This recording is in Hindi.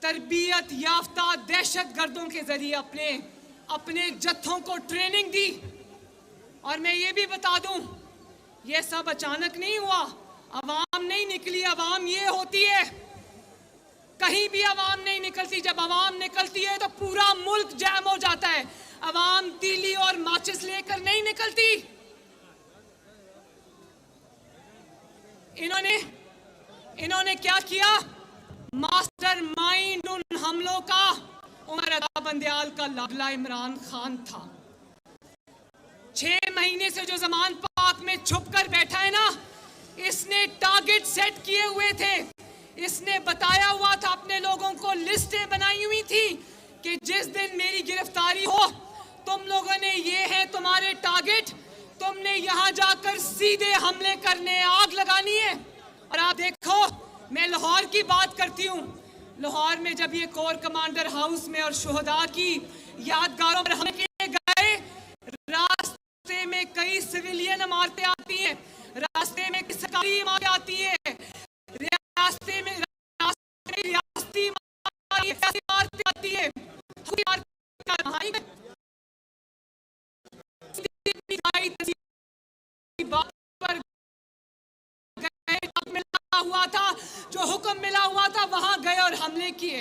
तरबियत याफ्ता दहशत गर्दों के जरिए अपने जत्थों को ट्रेनिंग दी। और मैं ये भी बता दूं, ये सब अचानक नहीं हुआ, अवाम नहीं निकली, अवाम ये होती है। कहीं भी अवाम नहीं निकलती, जब अवाम निकलती है तो पूरा मुल्क जैम हो जाता है। अवाम तीली और माचिस लेकर नहीं निकलती। इन्होंने क्या किया? मास्टर माइंड उन हमलों का उमर अता बंदयाल का लाडला इमरान खान था। 6 महीने से जो जमान पाक में छुप कर बैठा है ना, इसने टारगेट सेट किए हुए थे। इसने बताया हुआ था, अपने लोगों को लिस्टें बनाई हुई थी कि जिस दिन मेरी गिरफ्तारी हो, तुम लोगों ने, ये है तुम्हारे टारगेट, तुमने यहां जाकर सीधे हमले करने, आग लगानी है। और आप देखो, मैं लाहौर की बात करती हूँ। लाहौर में जब ये कोर कमांडर हाउस में और शुहदा की यादगारों पर हमले किए गए, रास्ते में कई सिविलियन इमारतें आती हैं, रास्ते में सरकारी इमारतें आती हैं, रास्ते में रियासती इमारतें आती है। हुआ था, जो हुक्म मिला हुआ था, वहां गए और हमले किए।